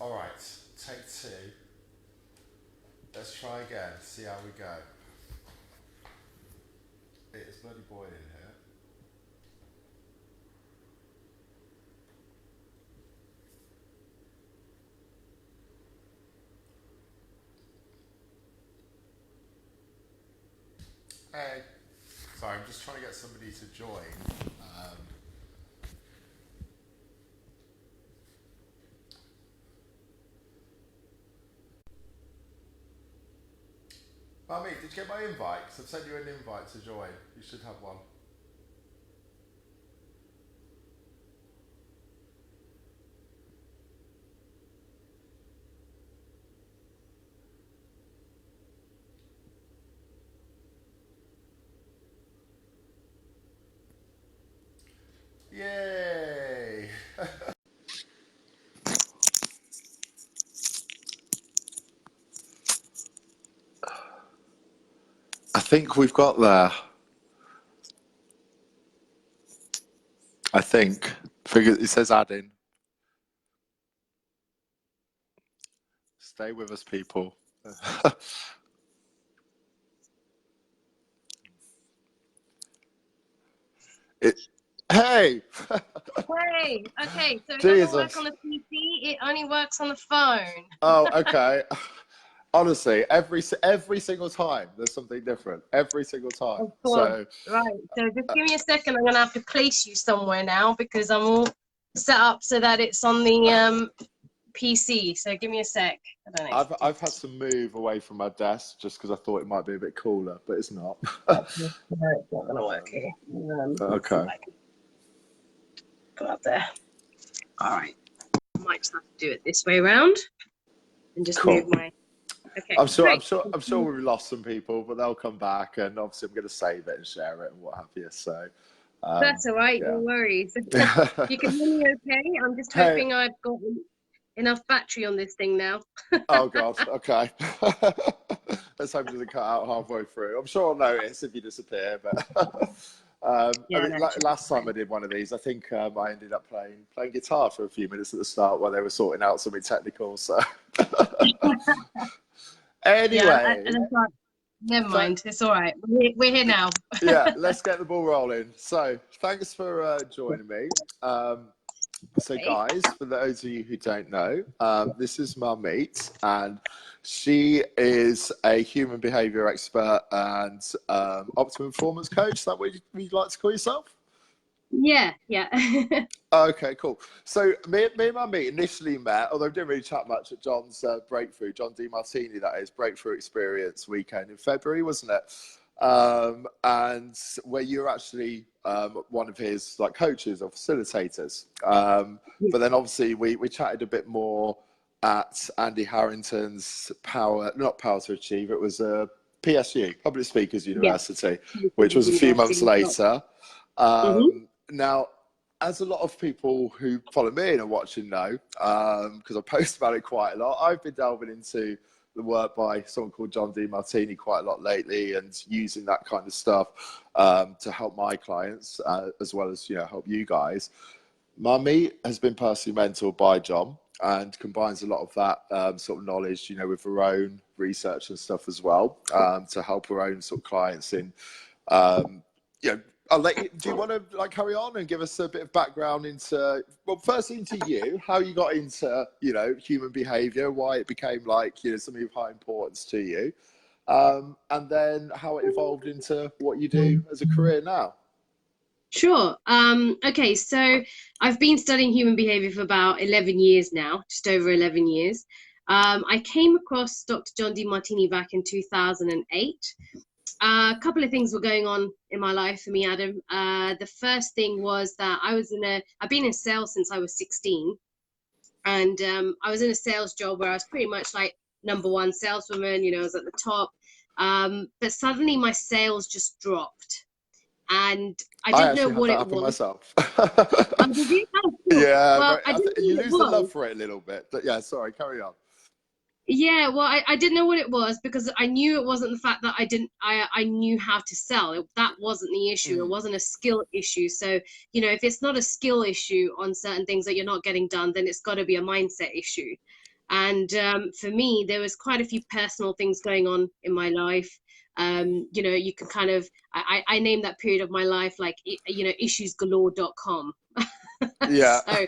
All right, take two. Let's try again. See how we go. It is bloody boiling here. Hey. Sorry, I'm just trying to get somebody to join. Um, Mummy, did you get my invite? 'Cause I've sent you an invite to join. You should have one. Yay! I think we've got there. I think. Figure it says adding. Stay with us, people. it. Hey, Hey, okay, so it doesn't work Jesus. on the PC, it only works on the phone. Oh, okay. Honestly, every single time there's something different. Every single time. Of course. So, Right, so just give me a second. I'm gonna have to place you somewhere now because I'm all set up so that it's on the PC. So give me a sec. I don't know if you I've had to move away from my desk just because I thought it might be a bit cooler, but it's not. can. No, it's not gonna work here. Let's see if Okay. I can go up there. All right. I might just have to do it this way around and just move Cool. my. Okay, great. I'm sure we've lost some people, but they'll come back, and obviously I'm going to save it and share it and what have you. So, That's all right. No yeah. worries. You can hear me okay? I'm just Hey, hoping I've got enough battery on this thing now. oh God, okay. Let's hope it doesn't cut out halfway through. I'm sure I'll notice if you disappear, but I Yeah, mean, no, it should be last time I did one of these, I think I ended up playing guitar for a few minutes at the start while they were sorting out something technical. So, fine. Yeah, anyway, that's right. Never th- mind. It's all right. We're here now. yeah, let's get the ball rolling. So, thanks for joining me. So, Okay. guys, for those of you who don't know, this is Manmeet, and she is a human behaviour expert and optimum performance coach. Is that what you'd like to call yourself? Yeah, yeah. Okay, cool. So me and Manmeet initially met, although we didn't really chat much at John's breakthrough, John Demartini, that is, breakthrough experience weekend in February, wasn't it? And where you're actually one of his like coaches or facilitators. But then obviously we chatted a bit more at Andy Harrington's not Power to Achieve. It was PSU, Public Speakers Yeah. University, which was a few months later. Mm-hmm. Now, as a lot of people who follow me and are watching know, because I post about it quite a lot, I've been delving into the work by someone called John Demartini quite a lot lately, and using that kind of stuff to help my clients as well as help you guys. Mummy has been personally mentored by John and combines a lot of that sort of knowledge, with her own research and stuff as well, to help her own sort of clients in, you know, I'll let you. Do you want to like carry on and give us a bit of background into, well, first into you, how you got into, human behaviour, why it became like, something of high importance to you, and then how it evolved into what you do as a career now. Sure. Okay, so I've been studying human behavior for about 11 years now, just over 11 years. I came across Dr. John Demartini back in 2008. A couple of things were going on in my life for me, Adam. The first thing was that I've been in sales since I was 16, and I was in a sales job where I was pretty much like number one saleswoman, I was at the top. But suddenly my sales just dropped, and I I didn't know actually had what that it happen was. myself. Did you? Oh, cool. Yeah, Well, but I didn't know you what it lose the love was. for it a little bit. But yeah, sorry, carry on. Yeah, well, I didn't know what it was because I knew it wasn't the fact that I knew how to sell. That wasn't the issue. It Mm. wasn't a skill issue. So, if it's not a skill issue on certain things that you're not getting done, then it's got to be a mindset issue. And for me, there was quite a few personal things going on in my life. You know, you can kind of, I named that period of my life like, you know, issuesgalore.com. Yeah. So,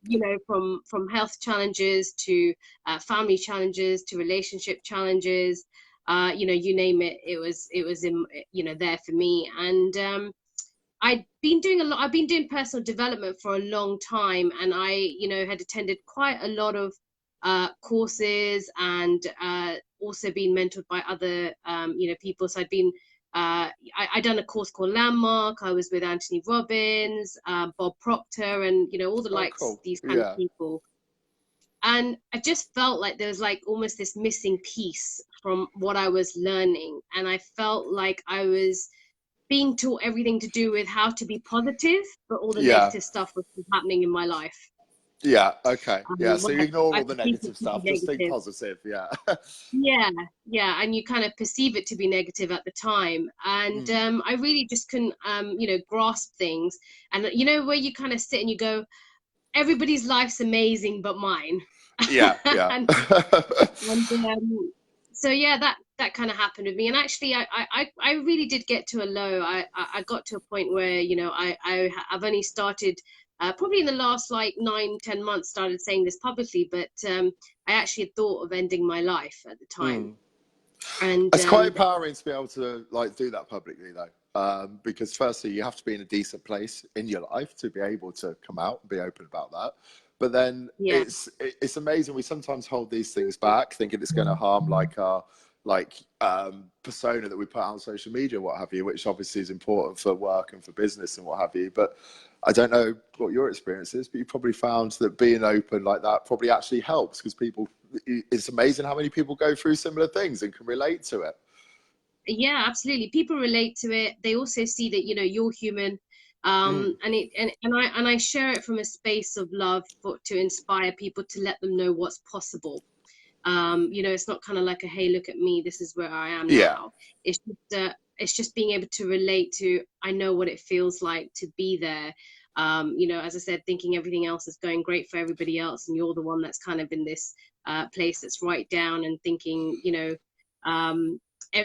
you know, from health challenges to family challenges to relationship challenges, you know, you name it, it was in, you know, there for me. And I'd been doing a lot. I've been doing personal development for a long time, and I, you know, had attended quite a lot of courses, and also been mentored by other, you know, people. So I'd been, I done a course called Landmark. I was with Anthony Robbins, Bob Proctor, and you know, all the Oh, likes, cool. these kind of Yeah. people. And I just felt like there was like almost this missing piece from what I was learning, and I felt like I was being taught everything to do with how to be positive, but all the Yeah. negative stuff was happening in my life. Yeah. Okay. Yeah. So When you ignore I all the perceived it negative to be stuff. Just think negative. positive. Yeah. Yeah, yeah, and you kind of perceive it to be negative at the time, and Mm. I really just couldn't, you know, grasp things. And you know, where you kind of sit and you go, everybody's life's amazing, but mine. Yeah. Yeah. and and so yeah, that kind of happened with me. And actually, I really did get to a low. I got to a point where, you know, I've only started probably in the last like 9, 10 months started saying this publicly, but I actually had thought of ending my life at the time. Mm. And It's quite empowering to be able to like do that publicly, though, because firstly, you have to be in a decent place in your life to be able to come out and be open about that. But then yeah, it's amazing. We sometimes hold these things back, thinking it's going to harm like our persona that we put out on social media, what have you, which obviously is important for work and for business and what have you. But I don't know what your experience is, but you probably found that being open like that probably actually helps, because people, it's amazing how many people go through similar things and can relate to it. yeah, absolutely. People relate to it. They also see that, you know, you're human. Mm. And it and I share it from a space of love for to inspire people, to let them know what's possible. You know, it's not kind of like a, hey, look at me, this is where I am Yeah. now. It's just being able to relate to, I know what it feels like to be there. You know, as I said, thinking everything else is going great for everybody else, and you're the one that's kind of in this place that's right down, and thinking, you know,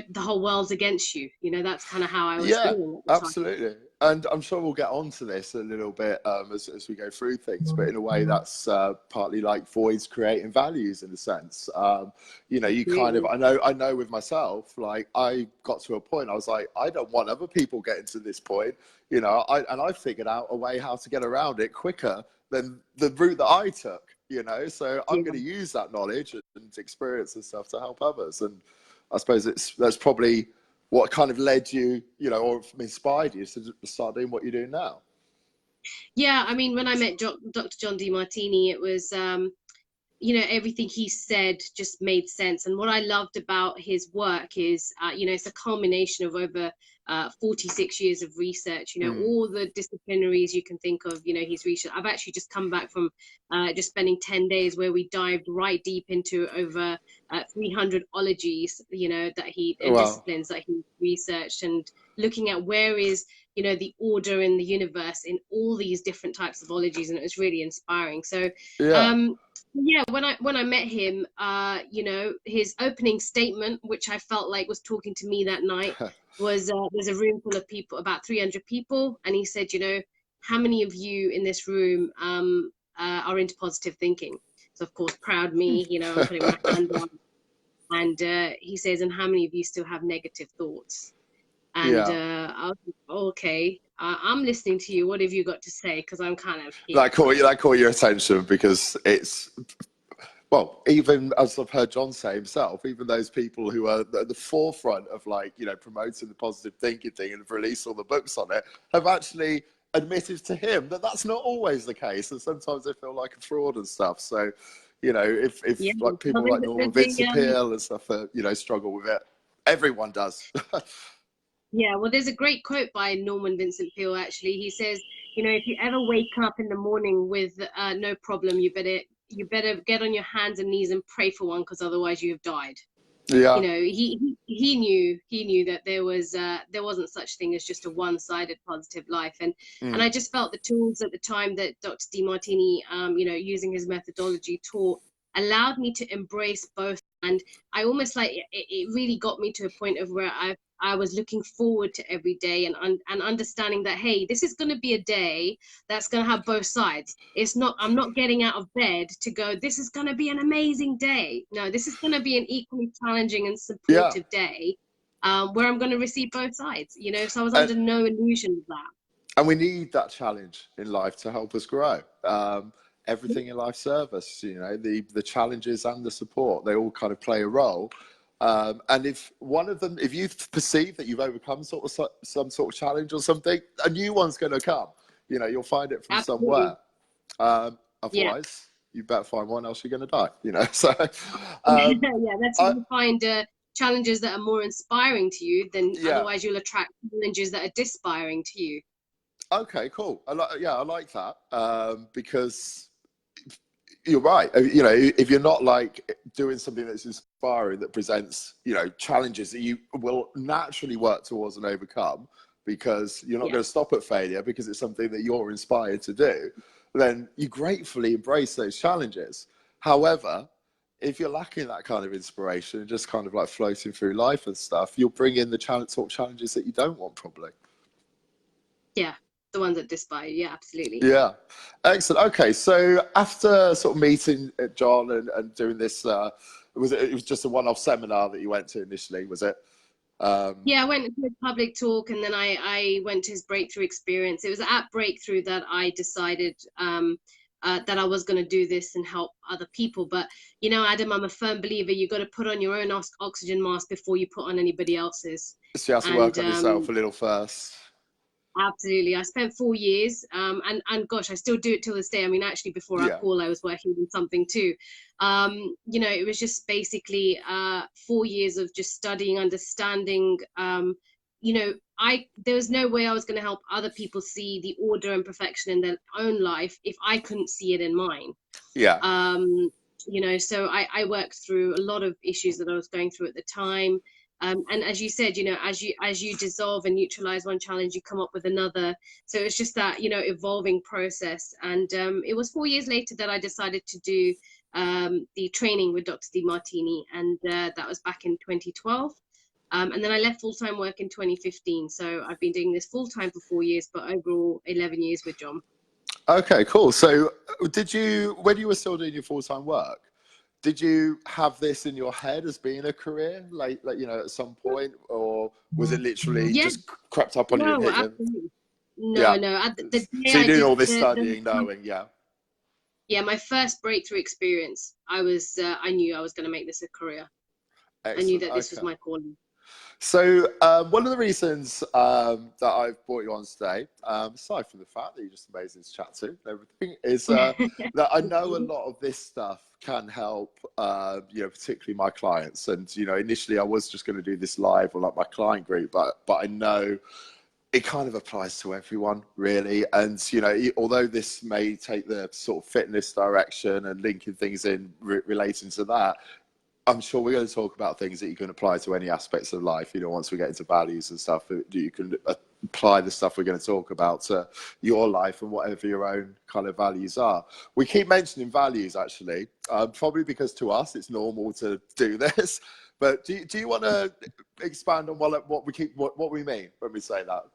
the whole world's against you. You know, that's kind of how I was Yeah, feeling at the time. absolutely. And I'm sure we'll get onto this a little bit as we go through things, but in a way that's partly like voids creating values in a sense. You know, you kind of, Absolutely. I know with myself, like I got to a point, I was like, I don't want other people getting to this point, you know, and I figured out a way how to get around it quicker than the route that I took, you know, so I'm Yeah. going to use that knowledge and experience and stuff to help others. And I suppose that's probably what kind of led you, you know, or inspired you to start doing what you're doing now. Yeah, I mean, when I met Dr. John Demartini, it was you know, everything he said just made sense. And what I loved about his work is, you know, it's a culmination of over 46 years of research. You know, Mm. all the disciplinaries you can think of, you know, he's researched. I've actually just come back from just spending 10 days where we dived right deep into over 300 ologies, you know, that he, and Wow. disciplines that he researched, and looking at where is, you know, the order in the universe in all these different types of ologies. And it was really inspiring. So, Yeah. yeah, when I met him, you know, his opening statement, which I felt like was talking to me that night, was there's a room full of people, about 300 people, and he said, you know, how many of you in this room are into positive thinking? So of course, proud me, you know, I'm putting my hand on, and he says, and how many of you still have negative thoughts? And Yeah. I was like, okay, I'm listening to you. What have you got to say? Because I'm kind of here. That caught your attention because it's, well, even as I've heard John say himself, even those people who are at the forefront of like, you know, promoting the positive thinking thing and have released all the books on it have actually admitted to him that that's not always the case. And sometimes they feel like a fraud and stuff. So, you know, Yeah, if like well, people like Norman there's Vincent Peale and stuff, you know, struggle with it, everyone does. yeah, well, there's a great quote by Norman Vincent Peale, actually. He says, you know, if you ever wake up in the morning with no problem, you better get on your hands and knees and pray for one, because otherwise you have died. You Yeah. know, he knew that there wasn't such thing as just a one-sided positive life. And I Mm. just felt the tools at the time that Dr. Demartini, you know, using his methodology, taught allowed me to embrace both. And I almost like it really got me to a point of where I was looking forward to every day, and understanding that, hey, this is going to be a day that's going to have both sides. It's not, I'm not getting out of bed to go, this is going to be an amazing day. No, this is going to be an equally challenging and Yeah. supportive day, where I'm going to receive both sides, you know. So I was And, under no illusion of that. and we need that challenge in life to help us grow. Everything in life service, you know, the challenges and the support, they all kind of play a role. And if one of them, if you perceive that you've overcome some sort of challenge or something, a new one's going to come. You know, you'll find it from Absolutely. somewhere. Yeah. Otherwise, you better find one else, you're going to die. You know, so Yeah, that's how you find challenges that are more inspiring to you, than yeah. otherwise you'll attract challenges that are dispiring to you. Okay, cool. I like that, because you're right. You know, if you're not like doing something that's inspiring, that presents, you know, challenges that you will naturally work towards and overcome, because you're not going to stop at failure because it's something that you're inspired to do, then you gratefully embrace those challenges. However, if you're lacking that kind of inspiration and just kind of like floating through life and stuff, you'll bring in the sort of challenges that you don't want, probably. Yeah, the ones that despise you. Yeah, absolutely. Yeah, excellent. Okay, so after sort of meeting John and doing this, it was just a one-off seminar that you went to initially, was it? Yeah, I went to a public talk, and then I went to his breakthrough experience. It was at breakthrough that I decided that I was going to do this and help other people. But you know, Adam, I'm a firm believer you got to put on your own oxygen mask before you put on anybody else's. So you have to work on yourself a little first. Absolutely. I spent 4 years, and gosh, I still do it till this day. I mean, actually, before our call, I was working on something too. You know, it was just basically 4 years of just studying, understanding. You know, there was no way I was going to help other people see the order and perfection in their own life if I couldn't see it in mine. Yeah. You know, so I worked through a lot of issues that I was going through at the time. And as you said, you know, as you dissolve and neutralize one challenge, you come up with another. So it's just that, you know, evolving process. And it was 4 years later that I decided to do the training with Dr. Demartini, and that was back in 2012. And then I left full-time work in 2015. So I've been doing this full-time for 4 years, but overall 11 years with John. Okay, cool. So when you were still doing your full-time work, did you have this in your head as being a career, like you know, at some point, or was it literally just crept up on you? No, And hit absolutely. you? Yeah. No. The day So you're I doing did all this studying, knowing, yeah. Yeah, my first breakthrough experience, I knew I was going to make this a career. Excellent. I knew that this was my calling. So one of the reasons that I've brought you on today, aside from the fact that you're just amazing to chat to and everything, is that I know a lot of this stuff can help, you know, particularly my clients. And, you know, initially I was just going to do this live on like my client group, but I know it kind of applies to everyone, really. And, you know, although this may take the sort of fitness direction and linking things in relating to that, I'm sure we're going to talk about things that you can apply to any aspects of life. You know, once we get into values and stuff, you can apply the stuff we're going to talk about to your life and whatever your own kind of values are. We keep mentioning values, actually, probably because to us it's normal to do this. But do you want to expand on what we mean when we say that?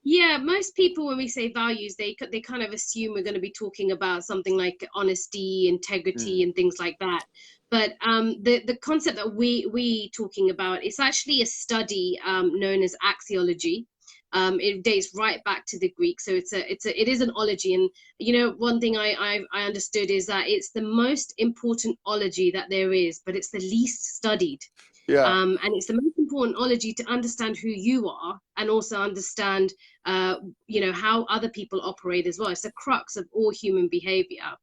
Yeah, most people, when we say values, they kind of assume we're going to be talking about something like honesty, integrity, and things like that. But the concept that we talking about is actually a study known as axiology. It dates right back to the Greek, so it is an ology. And you know, one thing I understood is that it's the most important ology that there is, but it's the least studied. Yeah. And it's the most important ology to understand who you are, and also understand, you know, how other people operate as well. It's the crux of all human behavior.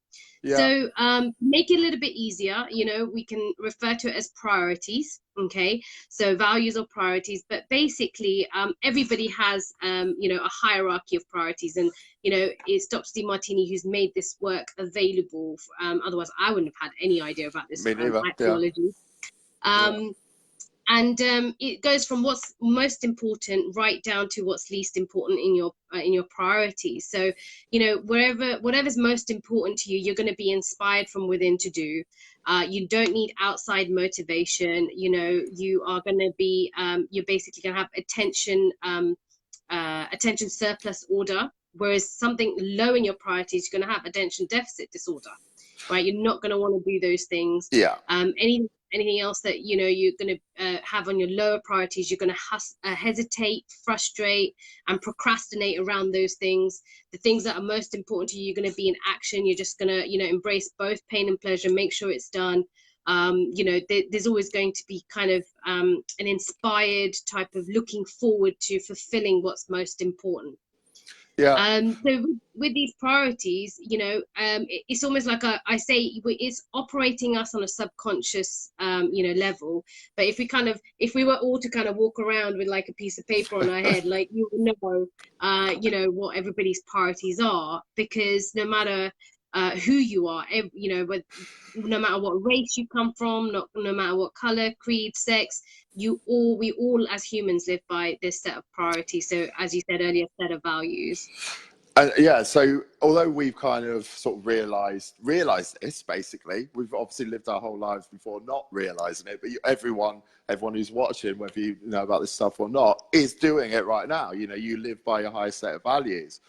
Yeah. So make it a little bit easier, you know, we can refer to it as priorities. Okay, so values or priorities, but basically everybody has, you know, a hierarchy of priorities. And, you know, it's Dr. Demartini who's made this work available. Otherwise, I wouldn't have had any idea about this Me neither. axiology. And it goes from what's most important right down to what's least important in your priorities. So, you know, whatever's most important to you, you're going to be inspired from within to do. You don't need outside motivation. You know, you are going to be you're basically going to have attention surplus order, whereas something low in your priorities, you're going to have attention deficit disorder, right? You're not going to want to do those things. Yeah. Anything else that, you know, you're going to have on your lower priorities, you're going to hesitate, frustrate, and procrastinate around those things. The things that are most important to you, you're going to be in action. You're just going to, you know, embrace both pain and pleasure, make sure it's done. You know, there's always going to be kind of an inspired type of looking forward to fulfilling what's most important. Yeah. So with these priorities, you know, it's almost like I say, it's operating us on a subconscious, you know, level. But if we were all to kind of walk around with like a piece of paper on our head, like, you know, you know, what everybody's priorities are, because no matter who you are, you know, no matter what race you come from, no matter what color, creed, sex, we all as humans live by this set of priorities. So as you said earlier, set of values. Yeah, so although we've kind of sort of realized this, basically, we've obviously lived our whole lives before not realizing it, but everyone who's watching, whether you know about this stuff or not, is doing it right now. You know, you live by your highest set of values.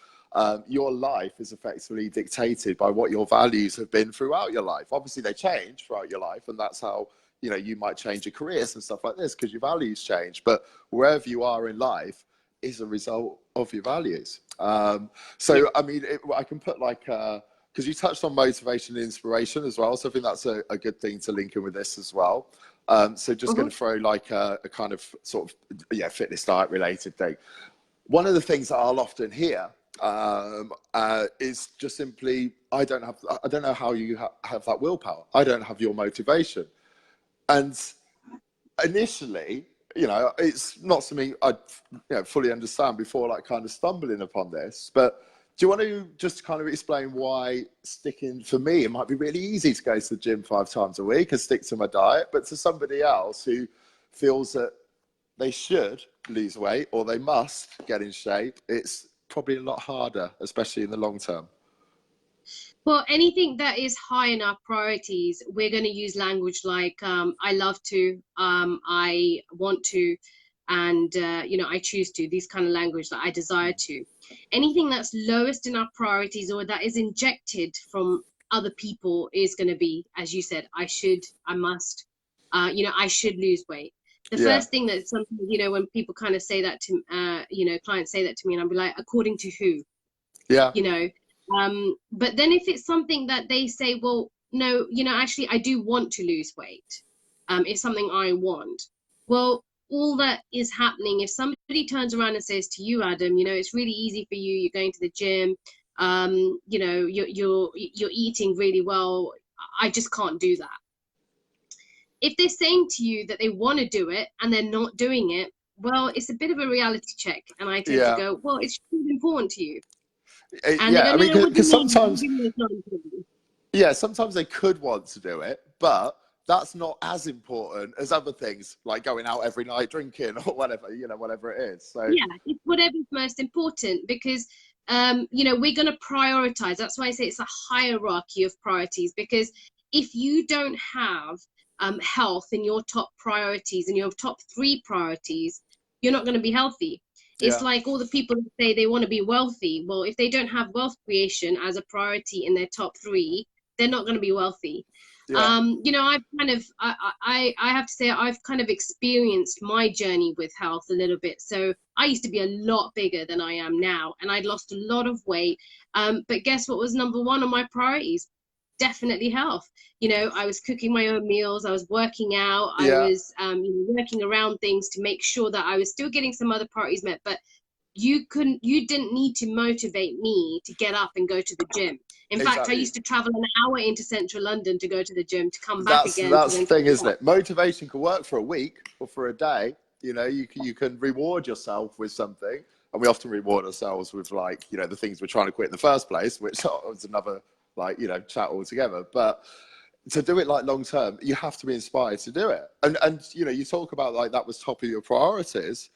Your life is effectively dictated by what your values have been throughout your life. Obviously, they change throughout your life, and that's how, you know, you might change your careers and stuff like this because your values change. But wherever you are in life is a result of your values. So, I mean, I can put like, because you touched on motivation and inspiration as well. So I think that's a good thing to link in with this as well. So just going to throw like a kind of sort of, yeah, fitness diet related thing. One of the things that I'll often hear is just simply, I don't know how you have that willpower. I don't have your motivation. And initially, you know, it's not something I, you know, fully understand before like kind of stumbling upon this. But do you want to just kind of explain why sticking, for me, it might be really easy to go to the gym 5 times a week and stick to my diet, but to somebody else who feels that they should lose weight or they must get in shape, it's probably a lot harder, especially in the long term. Well, anything that is high in our priorities, we're going to use language like I love to, I want to, and you know, I choose to. These kind of language that I desire to. Anything that's lowest in our priorities or that is injected from other people is going to be, as you said, I should, I must, you know, I should lose weight. The Yeah. first thing that sometimes, you know, when people kind of say that to, you know, clients say that to me, and I'll be like, according to who? Yeah. You know. But then if it's something that they say, well, no, you know, actually, I do want to lose weight. It's something I want. Well, all that is happening, if somebody turns around and says to you, Adam, you know, it's really easy for you, you're going to the gym, you know, you're eating really well, I just can't do that. If they're saying to you that they want to do it and they're not doing it, well, it's a bit of a reality check. And I tend to Yeah. go, well, it's really important to you. And they Yeah. go, I no, mean, no, what do because you mean? What sometimes, do you mean it's not important? yeah, sometimes they could want to do it, but that's not as important as other things like going out every night drinking or whatever, you know, whatever it is. So Yeah, it's whatever's most important because, you know, we're going to prioritize. That's why I say it's a hierarchy of priorities, because if you don't have health in your top priorities and your top 3 priorities, you're not going to be healthy. It's yeah, like all the people who say they want to be wealthy. Well, if they don't have wealth creation as a priority in their top 3, they're not going to be wealthy. yeah, You know, I've kind of, I have to say, I've kind of experienced my journey with health a little bit. So I used to be a lot bigger than I am now, and I'd lost a lot of weight. But guess what was number 1 on my priorities? Definitely health. You know, I was cooking my own meals, I was working out, I yeah, was you know, working around things to make sure that I was still getting some other priorities met. But you didn't need to motivate me to get up and go to the gym. In fact, I exactly. used to travel an hour into central London to go to the gym, to come back That's again to the then thing, come isn't back. it? Motivation can work for a week or for a day. You know, you can reward yourself with something, and we often reward ourselves with, like, you know, the things we're trying to quit in the first place, which is another, like, you know, chat altogether. But to do it like long term, you have to be inspired to do it. And you know, you talk about like that was top of your priorities.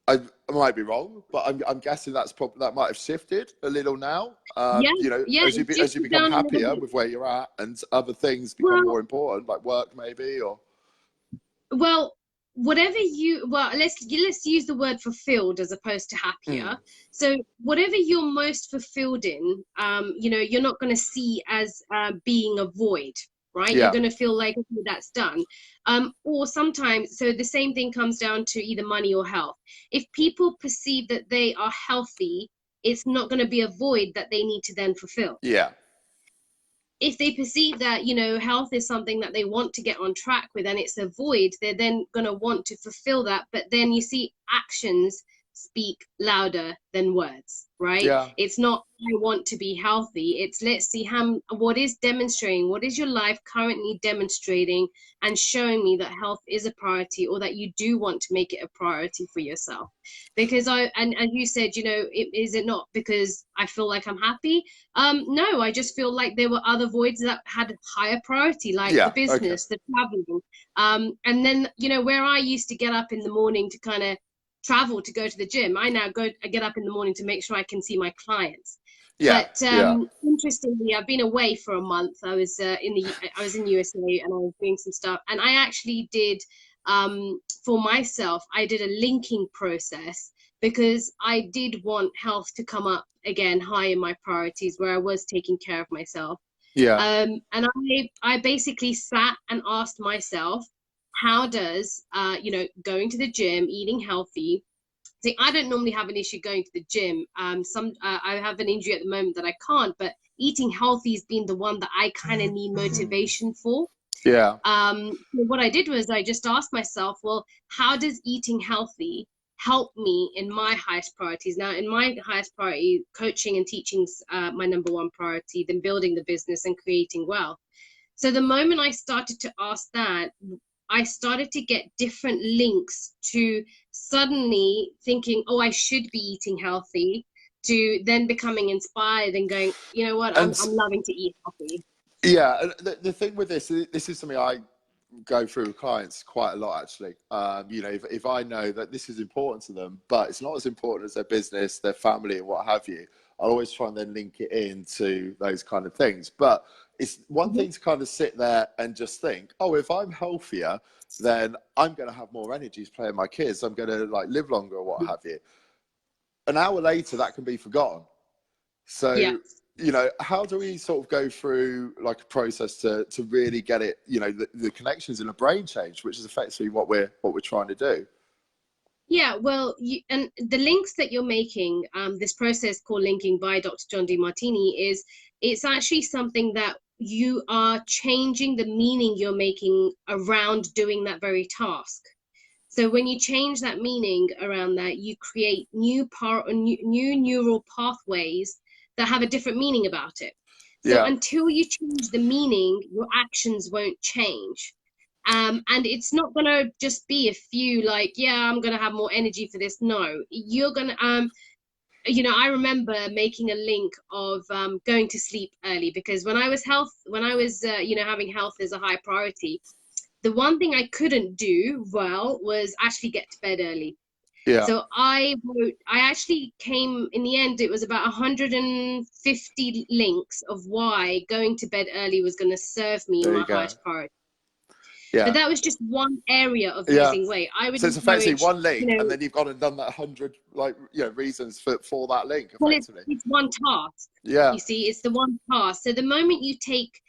I might be wrong, but I'm guessing that might have shifted a little now. Yeah, You know, yeah, as it you shifted become down a little happier bit. with where you're at, and other things become Well, more important, like work maybe, or well, whatever you, well, let's use the word fulfilled as opposed to happier. mm, So whatever you're most fulfilled in, you know, you're not going to see as being a void, right? You're yeah, going to feel like, okay, that's done. Or sometimes, so the same thing comes down to either money or health. If people perceive that they are healthy, it's not going to be a void that they need to then fulfill. yeah, If they perceive that, you know, health is something that they want to get on track with and it's a void, they're then going to want to fulfill that. But then you see actions speak louder than words, right? yeah, It's not I want to be healthy, it's let's see what is demonstrating, what is your life currently demonstrating and showing me that health is a priority, or that you do want to make it a priority for yourself. Because and you said, you know, is it not because I feel like I'm happy? No, I just feel like there were other voids that had higher priority, like the yeah. Okay, business, the traveling. And then, you know, where I used to get up in the morning to kind of travel to go to the gym, I get up in the morning to make sure I can see my clients. yeah, But yeah, interestingly, I've been away for a month. I was in USA and I was doing some stuff, and I actually did for myself. I did a linking process because I did want health to come up again high in my priorities, where I was taking care of myself. yeah. And I basically sat and asked myself, how does you know, going to the gym, eating healthy. See, I don't normally have an issue going to the gym. I have an injury at the moment that I can't, but eating healthy has been the one that I kind of need motivation for. Yeah. What I did was I just asked myself, well, how does eating healthy help me in my highest priorities? Now, in my highest priority, coaching and teaching's my number one priority, then building the business and creating wealth. So the moment I started to ask that, I started to get different links to suddenly thinking, oh, I should be eating healthy, to then becoming inspired and going, you know what, And I'm loving to eat healthy. yeah, and the thing with this is something I go through with clients quite a lot, actually. You know, if I know that this is important to them, but it's not as important as their business, their family, and what have you, I'll always try and then link it into those kind of things. But it's one Mhm. thing to kind of sit there and just think, oh, if I'm healthier, then I'm going to have more energy to play with my kids. I'm going to like live longer or what have you. An hour later, that can be forgotten. Yeah. So, you know, how do we sort of go through like a process to really get it, you know, the connections in the brain change, which is effectively what we're trying to do. Yeah, well, and the links that you're making, this process called linking by Dr. John Demartini, it's actually something that you are changing the meaning you're making around doing that very task. So when you change that meaning around that, you create new neural pathways that have a different meaning about it. So Yeah. until you change the meaning, your actions won't change. And it's not gonna just be a few like, yeah, I'm gonna have more energy for this. No, you're gonna you know, I remember making a link of going to sleep early, because when I was you know, having health as a high priority, the one thing I couldn't do well was actually get to bed early. Yeah. So I actually came, in the end, it was about 150 links of why going to bed early was going to serve me in There my you go. highest priority. But Yeah. that was just one area of Yeah. losing weight. I would So it's effectively encourage, one you link, and know, then you've gone and done that 100 like, you know, reasons for that link well, effectively. it's one task. Yeah. You see, it's the one task. So the moment you take,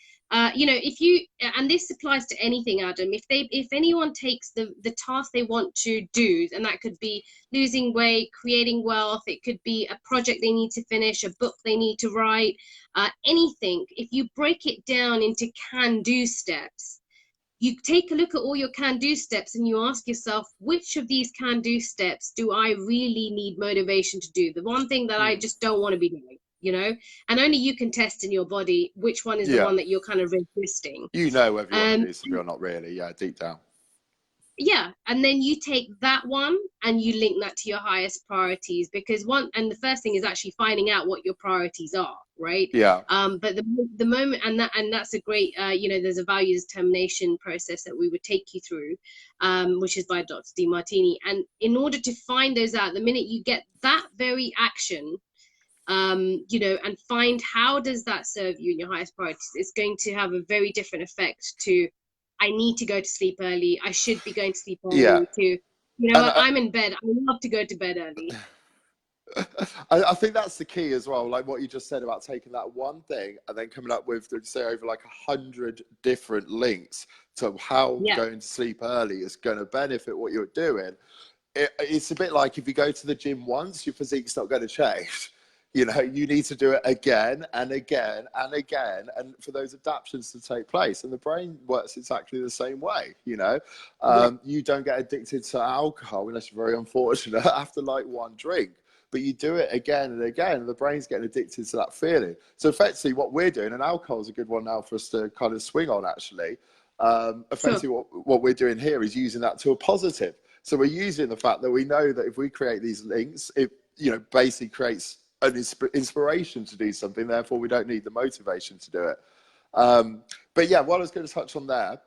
you know, if you, and this applies to anything, Adam, if anyone takes the task they want to do, and that could be losing weight, creating wealth, it could be a project they need to finish, a book they need to write, anything, if you break it down into can-do steps, you take a look at all your can-do steps and you ask yourself, which of these can-do steps do I really need motivation to do? The one thing that I Mm. just don't want to be doing, you know? And only you can test in your body which one is the Yeah. one that you're kind of resisting. You know whether you want to Um, do something or not really. Yeah, deep down. yeah, and then you take that one and you link that to your highest priorities, because the first thing is actually finding out what your priorities are, right? Yeah. But the moment, and that's a great, you know, there's a values determination process that we would take you through, which is by Dr. Demartini. And in order to find those out, the minute you get that very action, you know, and find how does that serve you in your highest priorities, it's going to have a very different effect to, I need to go to sleep early, I should be going to sleep Yeah. early, to, you know And what, I'm in bed, I love to go to bed early. I think that's the key as well. Like what you just said about taking that one thing and then coming up with, say, over like 100 different links to how Yeah, going to sleep early is going to benefit what you're doing. It's a bit like if you go to the gym once, your physique's not going to change. You know, you need to do it again and again and again, and for those adaptations to take place. And the brain works exactly the same way. You know, yeah, you don't get addicted to alcohol unless you're very unfortunate after like one drink. But you do it again and again, and the brain's getting addicted to that feeling. So effectively, what we're doing, and alcohol is a good one now for us to kind of swing on. Actually, sure, effectively, what we're doing here is using that to a positive. So we're using the fact that we know that if we create these links, it, you know, basically creates an inspiration to do something. Therefore, we don't need the motivation to do it. But yeah, what I was going to touch on there.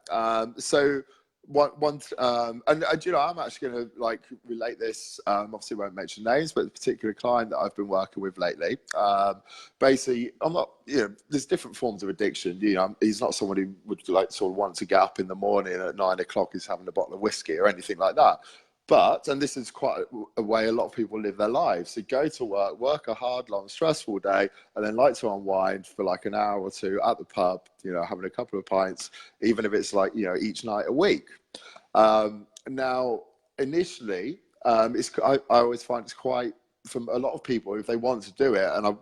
So and you know, I'm actually going to like relate this. Obviously, won't mention names, but a particular client that I've been working with lately. Basically, I'm not. You know, there's different forms of addiction. You know, he's not someone who would like sort of want to get up in the morning at 9 o'clock. He's having a bottle of whiskey or anything like that. But, and this is quite a way a lot of people live their lives, they go to work, work a hard, long, stressful day, and then like to unwind for like an hour or two at the pub, you know, having a couple of pints, even if it's like, you know, each night a week. Now, initially, I always find it's quite, from a lot of people, if they want to do it, and I'm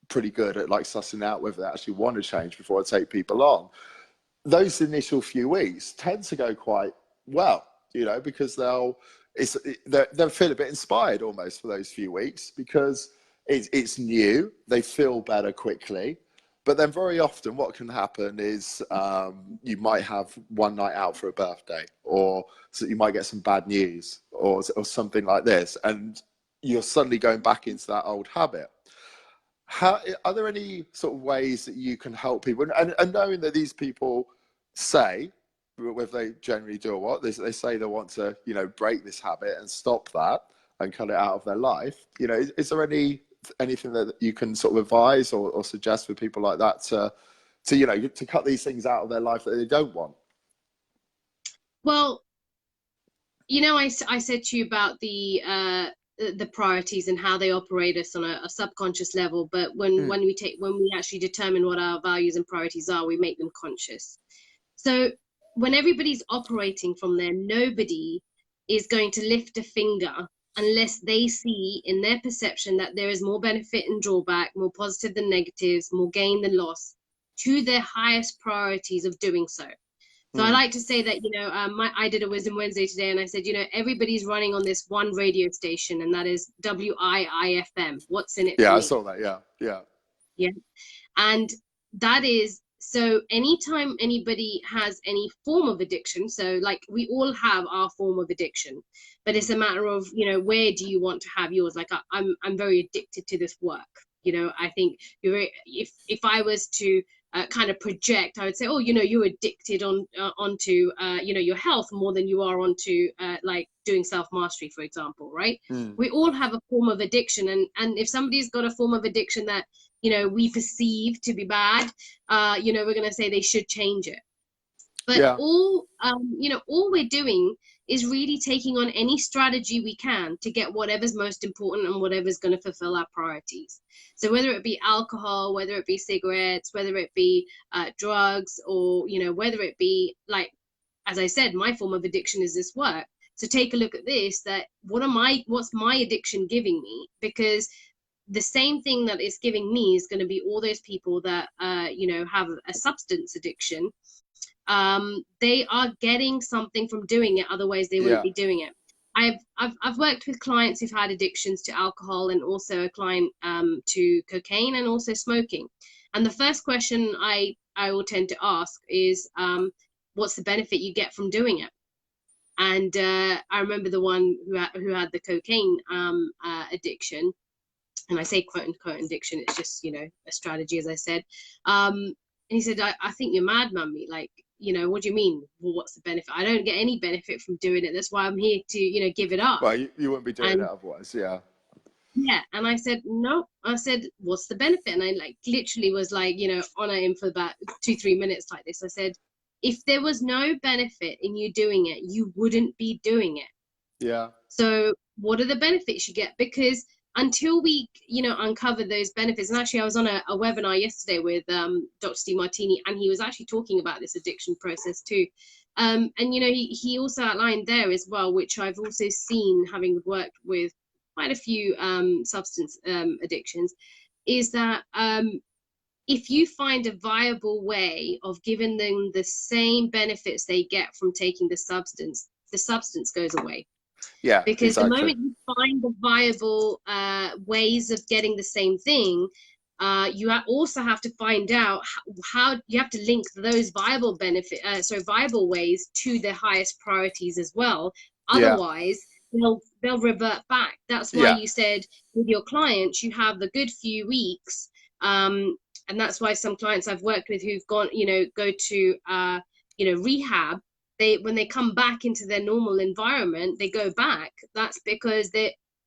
pretty good at like sussing out whether they actually want to change before I take people on, those initial few weeks tend to go quite well, you know, because they'll feel a bit inspired almost for those few weeks because it's new. They feel better quickly. But then very often what can happen is you might have one night out for a birthday, or so you might get some bad news or something like this. And you're suddenly going back into that old habit. How are there any sort of ways that you can help people, and knowing that these people say, whether they generally do or what, they say they want to, you know, break this habit and stop that and cut it out of their life, you know, is there anything that you can sort of advise or suggest for people like that to you know, to cut these things out of their life that they don't want? well, you know, I said to you about the priorities and how they operate us on a subconscious level, but Mm. when we actually determine what our values and priorities are, we make them conscious. So when everybody's operating from there, nobody is going to lift a finger unless they see in their perception that there is more benefit and drawback, more positive than negatives, more gain than loss to their highest priorities of doing so. So I Mm. like to say that, you know, I did a Wisdom Wednesday today, and I said, you know, everybody's running on this one radio station, and that is WIIFM. What's in it for Yeah, I me? saw that. Yeah, yeah. Yeah. And that is, so anytime anybody has any form of addiction, so like we all have our form of addiction, but it's a matter of, you know, where do you want to have yours? Like I'm very addicted to this work. You know, I think if I was to kind of project, I would say, oh, you know, you're addicted onto you know, your health more than you are onto like doing self mastery, for example, right? Mm. We all have a form of addiction, and if somebody's got a form of addiction that, you know, we perceive to be bad, you know, we're going to say they should change it. But Yeah. all, you know, all we're doing is really taking on any strategy we can to get whatever's most important and whatever's going to fulfill our priorities. So whether it be alcohol, whether it be cigarettes, whether it be drugs, or, you know, whether it be like, as I said, my form of addiction is this work. So take a look at this, that what's my addiction giving me? Because the same thing that it's giving me is going to be all those people that you know, have a substance addiction. They are getting something from doing it, otherwise they wouldn't Yeah. be doing it. I've worked with clients who've had addictions to alcohol, and also a client to cocaine and also smoking. And the first question I will tend to ask is, what's the benefit you get from doing it? And I remember the one who had the cocaine addiction. And I say quote unquote addiction, it's just, you know, a strategy, as I said. And he said, I think you're mad, mummy. Like, you know, what do you mean? Well, what's the benefit? I don't get any benefit from doing it. That's why I'm here to, you know, give it up. Well, you wouldn't be doing it And otherwise, yeah. yeah, and I said, no. I said, what's the benefit? And I like literally was like, you know, on him for about 2-3 minutes like this. I said, if there was no benefit in you doing it, you wouldn't be doing it. Yeah. So what are the benefits you get? Because until we, you know, uncover those benefits, and actually I was on a webinar yesterday with Dr. Demartini, and he was actually talking about this addiction process too. And, you know, he also outlined there as well, which I've also seen having worked with quite a few substance addictions, is that if you find a viable way of giving them the same benefits they get from taking the substance goes away. Yeah, Because exactly. the moment you find the viable ways of getting the same thing, you also have to find out how you have to link those viable viable ways to their highest priorities as well. Yeah. Otherwise, they'll revert back. That's why Yeah. you said with your clients, you have the good few weeks, and that's why some clients I've worked with who've gone, you know, go to you know, rehab. When they come back into their normal environment, they go back. That's because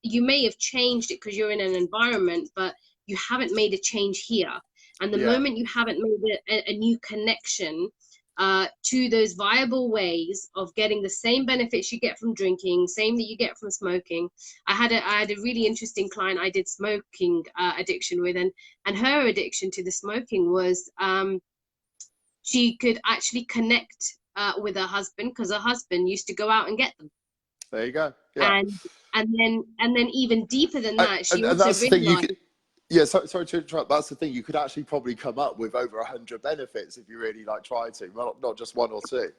you may have changed it because you're in an environment, but you haven't made a change here. And the moment you haven't made a new connection to those viable ways of getting the same benefits you get from drinking, same that you get from smoking. I had a really interesting client I did smoking addiction with, and her addiction to the smoking was she could actually connect with her husband because her husband used to go out and get them. There you go. Yeah. And then even deeper than that, she and also that's the thing. realized. Sorry to interrupt. That's the thing. You could actually probably come up with over 100 benefits if you really like try to, not just one or two.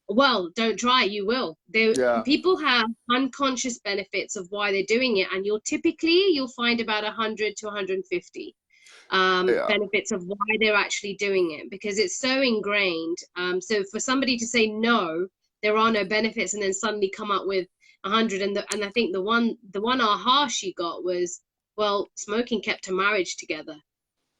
Well, don't try, you will. People have unconscious benefits of why they're doing it, and you'll find about 100 to 150 benefits of why they're actually doing it, because it's so ingrained. So for somebody to say no, there are no benefits, and then suddenly come up with 100, and I think the one aha she got was, well, smoking kept her marriage together.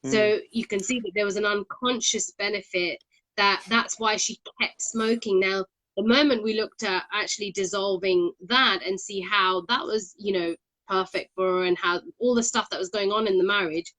So you can see that there was an unconscious benefit that's why she kept smoking. Now, the moment we looked at actually dissolving that and see how that was, you know, perfect for her, and how all the stuff that was going on in the marriage,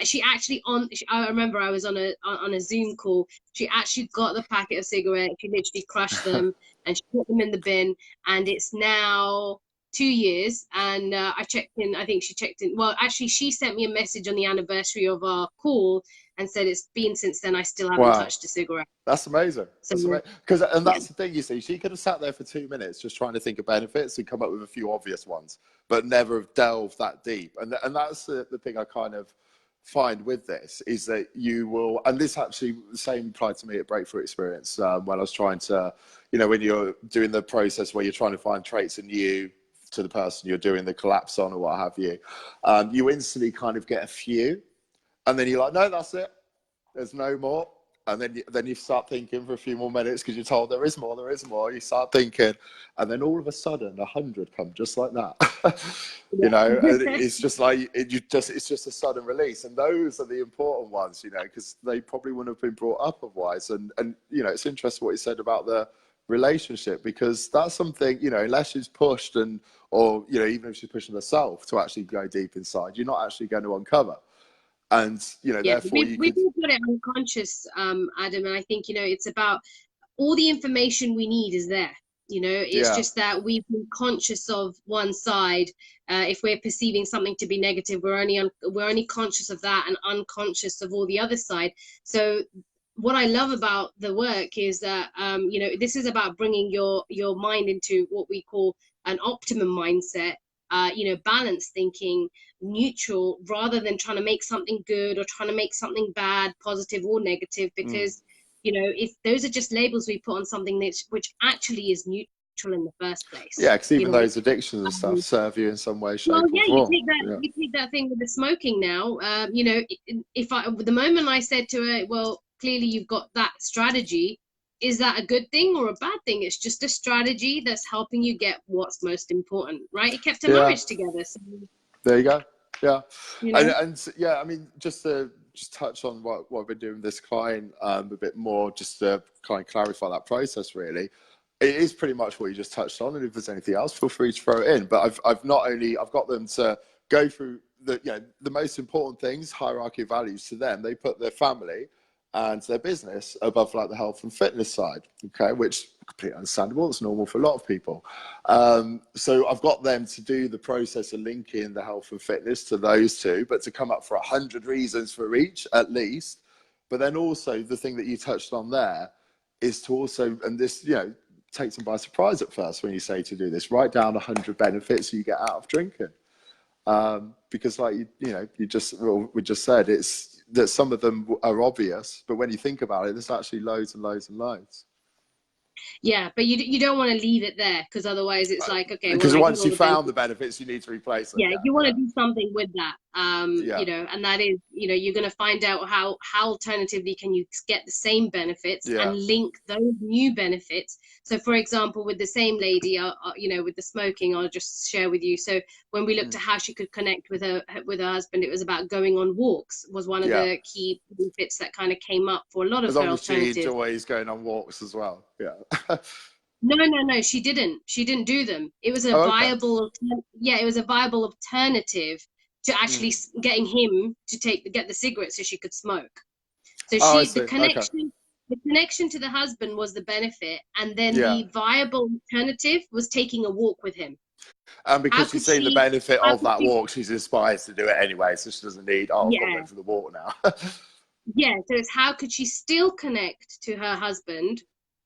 she actually I remember I was on a Zoom call. She actually got the packet of cigarettes. She literally crushed them and she put them in the bin. And it's now 2 years. And I checked in. I think she checked in. Well, actually, she sent me a message on the anniversary of our call and said it's been since then. I still haven't touched a cigarette. That's amazing. That's amazing. And that's the thing, you see, she could have sat there for 2 minutes just trying to think of benefits and come up with a few obvious ones, but never have delved that deep. And that's the thing I kind of find with this, is that you will, and this actually the same applied to me at Breakthrough Experience, when I was trying to, you know, when you're doing the process where you're trying to find traits in you to the person you're doing the collapse on or what have you, you instantly kind of get a few, and then you're like, no, that's it, there's no more. And then you start thinking for a few more minutes because you're told there is more. You start thinking, and then all of a sudden 100 come just like that. You know, it's just like it's just a sudden release, and those are the important ones, you know, because they probably wouldn't have been brought up otherwise. And you know, it's interesting what you said about the relationship, because that's something, you know, unless she's pushed or you know, even if she's pushing herself to actually go deep inside, you're not actually going to uncover. And you know, therefore we've got it unconscious, Adam, and I think, you know, it's about all the information we need is there. You know, it's just that we've been conscious of one side. If we're perceiving something to be negative, we're only conscious of that and unconscious of all the other side. So what I love about the work is that you know, this is about bringing your mind into what we call an optimum mindset. You know, balanced thinking, neutral, rather than trying to make something good or trying to make something bad, positive or negative, because you know, if those are just labels we put on something which actually is neutral in the first place. Yeah, because even those addictions and stuff serve you in some way, shape, or form. You take that thing with the smoking now. You know, the moment I said to her, well, clearly you've got that strategy, is that a good thing or a bad thing? It's just a strategy that's helping you get what's most important, right? It kept a marriage together. So there you go. Yeah. You know? And yeah, I mean, just to touch on what I've been doing with this client a bit more, just to kind of clarify that process really. It is pretty much what you just touched on, and if there's anything else, feel free to throw it in. But I've got them to go through the most important things, hierarchy of values to them. They put their family and their business above like the health and fitness side, okay, which completely understandable. It's normal for a lot of people. So I've got them to do the process of linking the health and fitness to those two, but to come up for 100 reasons for each at least. But then also the thing that you touched on there is to also, and this, takes them by surprise at first when you say to do this, write down 100 benefits you get out of drinking. Because like, we just said, it's that some of them are obvious, but when you think about it, there's actually loads and loads and loads. Yeah, but you don't want to leave it there, because otherwise it's like, okay, well, because I once know you the found benefits. the benefits, you need to replace them. Yeah, you want to do something with that. Yeah. And that is, you're going to find out how alternatively can you get the same benefits Yeah. and link those new benefits. So for example, with the same lady, with the smoking, I'll just share with you. So when we looked at how she could connect with her husband, it was about going on walks was one of the key benefits that kind of came up for a lot of as her long as she alternatives. enjoys going on walks as well. Yeah. No, she didn't. She didn't do them. It was a Oh, okay. viable, yeah, it was a viable alternative to actually getting him to get the cigarettes so she could smoke. So Oh, I the see. Okay. connection to the husband was the benefit, and then Yeah. the viable alternative was taking a walk with him. And How because she's could seen the she? benefit How of could that she? walk, she's inspired to do it anyway. So she doesn't need, oh, I've got to go Yeah, for the walk now. yeah. So it's how could she still connect to her husband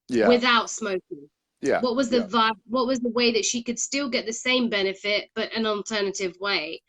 Yeah. without smoking? Yeah. What was the Yeah. vibe? What was the way that she could still get the same benefit but an alternative way?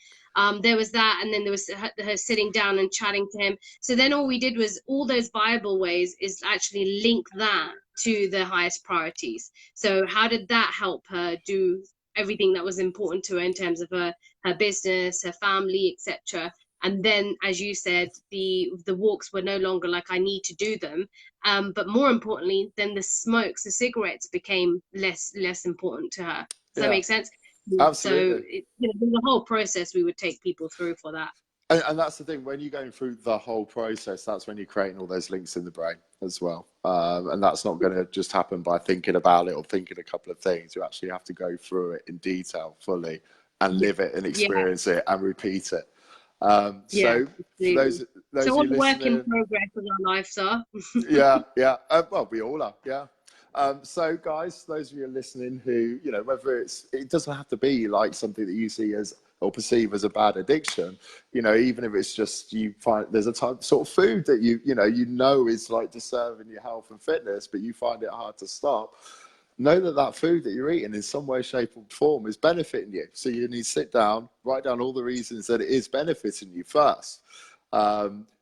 There was that, and then there was her sitting down and chatting to him. So then all we did was all those viable ways is actually link that to the highest priorities. So how did that help her do everything that was important to her in terms of her business, her family, etc.? And then, as you said, the walks were no longer like I need to do them, but more importantly, then the smokes, the cigarettes became less important to her. Does that Yeah. make sense? So Absolutely. there's a whole process we would take people through for that. And that's the thing, when you're going through the whole process, that's when you're creating all those links in the brain as well. And that's not going to just happen by thinking about it or thinking a couple of things. You actually have to go through it in detail fully and live it and Yeah, experience it and repeat it. yeah, So for absolutely. those So of all you the work in listening, progress of our lives are. yeah, yeah. Well, we all are, yeah. So, guys, those of you listening who, whether it doesn't have to be like something that you see as or perceive as a bad addiction, even if it's just you find there's a type sort of food that you know is like deserving your health and fitness, but you find it hard to stop. Know that that food that you're eating in some way, shape, or form is benefiting you. So you need to sit down, write down all the reasons that it is benefiting you first.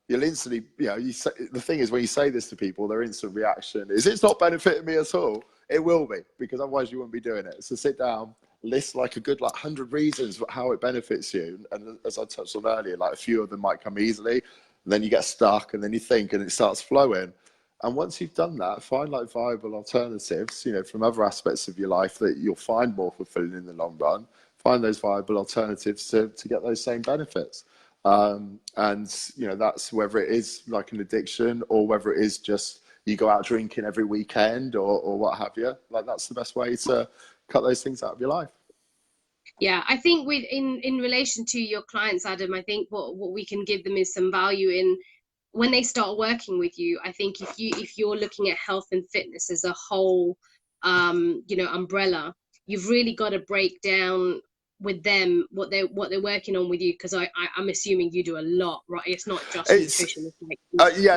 You'll instantly, the thing is, when you say this to people, their instant reaction is, it's not benefiting me at all. It will be, because otherwise you wouldn't be doing it. So sit down, list like a good 100 reasons how it benefits you. And as I touched on earlier, like a few of them might come easily, and then you get stuck, and then you think, and it starts flowing. And once you've done that, find like viable alternatives, from other aspects of your life that you'll find more fulfilling in the long run. Find those viable alternatives to get those same benefits. And that's whether it is like an addiction or whether it is just you go out drinking every weekend or what have you. Like, that's the best way to cut those things out of your life. Yeah, I think in relation to your clients, Adam, I think what we can give them is some value in when they start working with you. I think if you're looking at health and fitness as a whole, umbrella, you've really got to break down with them what they're working on with you, because I'm assuming you do a lot, right? It's not just nutrition. It's like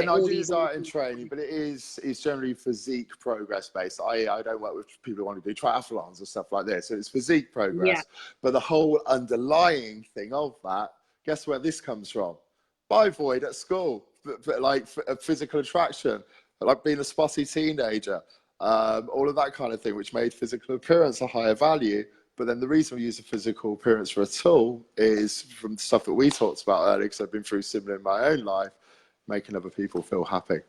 I all do these other diet and things. training, but it's generally physique progress based. I don't work with people who want to do triathlons and stuff like this. So it's physique Yeah, progress. But the whole underlying thing of that, guess where this comes from? My void at school, but like physical attraction, like being a spotty teenager, all of that kind of thing, which made physical appearance a higher value. But then the reason we use a physical appearance for a tool is from the stuff that we talked about earlier, because I've been through similar in my own life, making other people feel happy.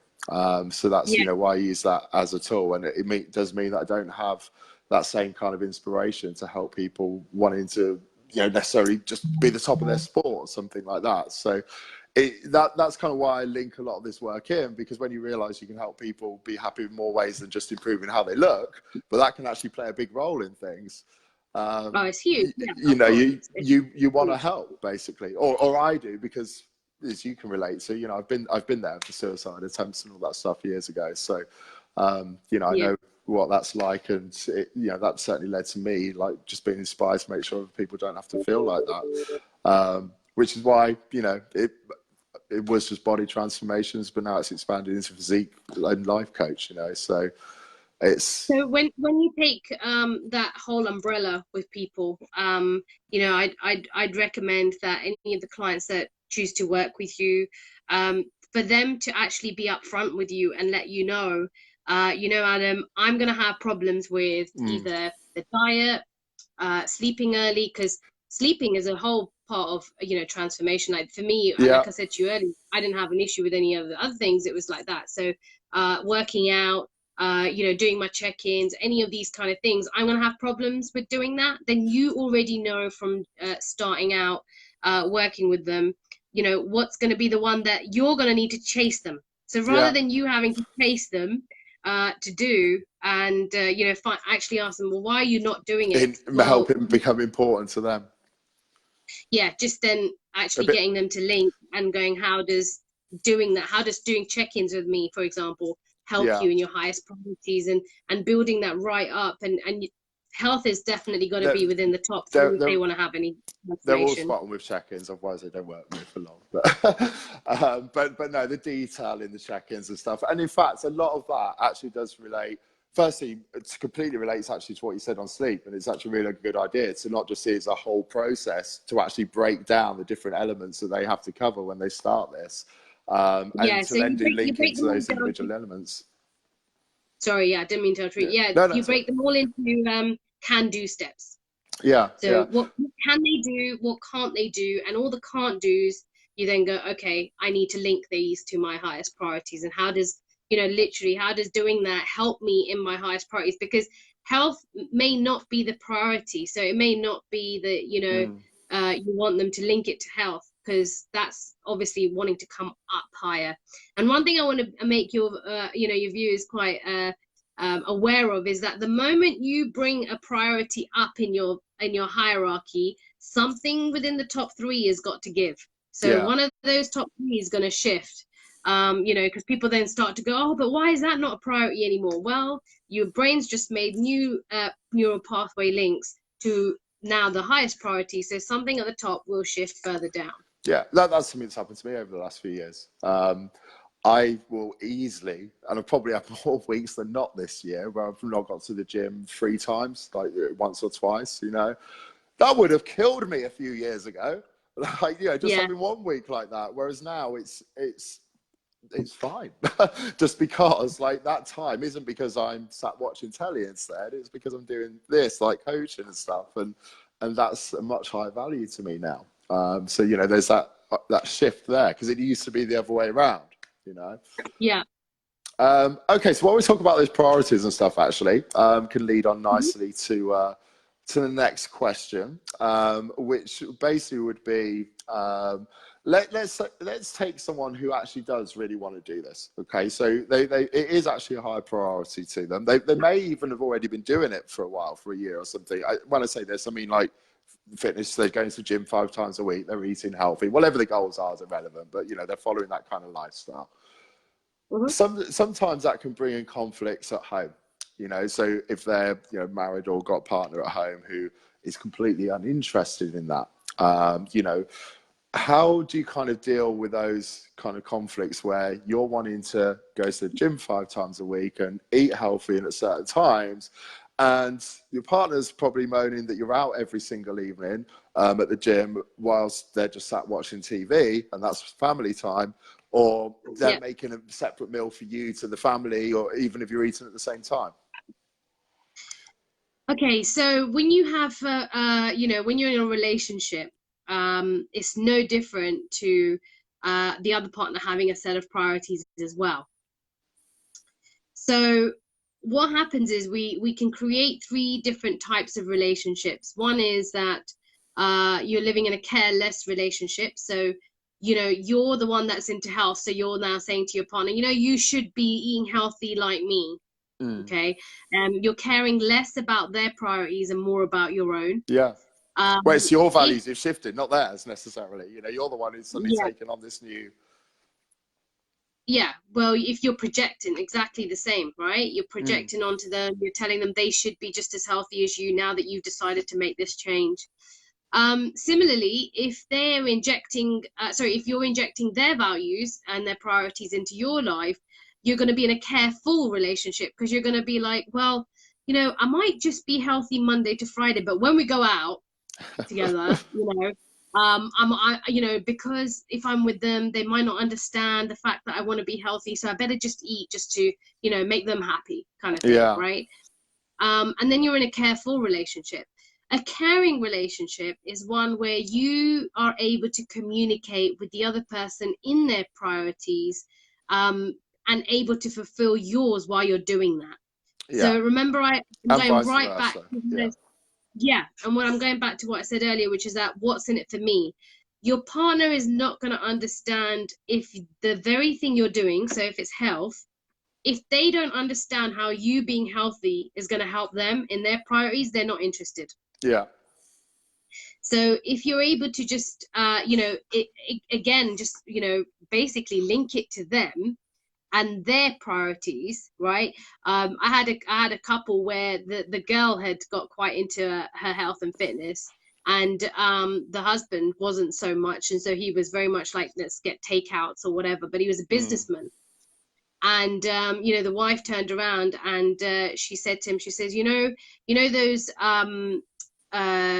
So that's, yeah, why I use that as a tool. And it does mean that I don't have that same kind of inspiration to help people wanting to necessarily just be the top of their sport or something like that. So that's kind of why I link a lot of this work in, because when you realize you can help people be happy in more ways than just improving how they look, but that can actually play a big role in things. Oh, it's huge. Yeah, You want to help, basically, or I do, because as you can relate to, I've been there for suicide attempts and all that stuff years ago. So, I know what that's like, and that certainly led to me just being inspired to make sure that people don't have to feel like that. Which is why it was just body transformations, but now it's expanded into physique and life coach. So it's when you take that whole umbrella with people, I'd recommend that any of the clients that choose to work with you, for them to actually be upfront with you and let you know, Adam, I'm going to have problems with either the diet, sleeping early, because sleeping is a whole part of transformation. Like for me, like I said to you earlier, I didn't have an issue with any of the other things. It was like that. So working out, doing my check-ins, any of these kind of things, I'm going to have problems with doing that. Then you already know from starting out working with them, what's going to be the one that you're going to need to chase them. So rather than you having to chase them to do, and actually ask them, well, why are you not doing it? Help it become important to them. Yeah, just then actually getting them to link and going, how does doing check-ins with me, for example, help you in your highest priorities, and building that right up, and health is definitely got to be within the top three if they want to have any motivation. They're all spot on with check-ins, otherwise they don't work with me for long. But no, the detail in the check-ins and stuff, and in fact a lot of that actually does relate. Firstly, it completely relates actually to what you said on sleep, and it's actually really a good idea to not just see it as a whole process, to actually break down the different elements that they have to cover when they start this, and to then do linking to those individual elements. Sorry, I didn't mean to interrupt. You break them all into can-do steps. So what can they do, what can't they do, and all the can't do's, you then go, okay, I need to link these to my highest priorities. And how does how does doing that help me in my highest priorities? Because health may not be the priority. So it may not be that, you want them to link it to health, because that's obviously wanting to come up higher. And one thing I want to make your viewers quite aware of is that the moment you bring a priority up in your hierarchy, something within the top three has got to give. So one of those top three is going to shift. Because people then start to go, oh, but why is that not a priority anymore? Well, your brain's just made new neural pathway links to now the highest priority. So something at the top will shift further down. Yeah, that's something that's happened to me over the last few years. I will easily, and I've probably had more weeks than not this year, where I've not got to the gym 3 times, like once or twice, That would have killed me a few years ago. Having 1 week like that. Whereas now it's fine. Just because that time isn't because I'm sat watching telly instead, it's because I'm doing this, like coaching and stuff, and that's a much higher value to me now. So there's that shift there, because it used to be the other way around. Okay, so while we talk about those priorities and stuff, actually can lead on nicely to the next question, which basically would be, let's take someone who actually does really want to do this. Okay, so it is actually a high priority to them. They may even have already been doing it for a while, for a year or something. When I say this, I mean like fitness. They're going to the gym 5 times a week. They're eating healthy. Whatever the goals are is irrelevant, but they're following that kind of lifestyle. Sometimes that can bring in conflicts at home. So if they're married or got a partner at home who is completely uninterested in that, how do you kind of deal with those kind of conflicts where you're wanting to go to the gym 5 times a week and eat healthy and at certain times, and your partner's probably moaning that you're out every single evening at the gym whilst they're just sat watching TV, and that's family time, or they're making a separate meal for you to the family, or even if you're eating at the same time? Okay, so when you have, when you're in a relationship, it's no different to the other partner having a set of priorities as well. So what happens is we can create 3 different types of relationships. One is that you're living in a careless relationship. So, you're the one that's into health. So you're now saying to your partner, you should be eating healthy like me. Mm. Okay. You're caring less about their priorities and more about your own. Yeah. Well, it's your If values you've shifted, not theirs necessarily. You're the one who's suddenly Yeah, taken on this new. yeah. Well, if you're projecting exactly the same, right? You're Mm. projecting onto them, you're telling them they should be just as healthy as you now that you've decided to make this change. Similarly, if if you're injecting their values and their priorities into your life, you're going to be in a careful relationship, because you're going to be like, well, I might just be healthy Monday to Friday, but when we go out together, because if I'm with them, they might not understand the fact that I want to be healthy, so I better just eat just to, make them happy, kind of thing, Yeah. right? And then you're in a careful relationship. A caring relationship is one where you are able to communicate with the other person in their priorities, and able to fulfill yours while you're doing that. Yeah. So remember, I'm And going vice right back versa. to Yeah. and what I'm going back to what I said earlier, which is that what's in it for me. Your partner is not going to understand if the very thing you're doing, so if it's health, if they don't understand how you being healthy is going to help them in their priorities, they're not interested. Yeah. So if you're able to just, again, just, basically link it to them and their priorities, right? I had a couple where the girl had got quite into her health and fitness, and the husband wasn't so much, and so he was very much like, let's get takeouts or whatever. But he was a Mm. businessman, and the wife turned around and she said to him, she says, those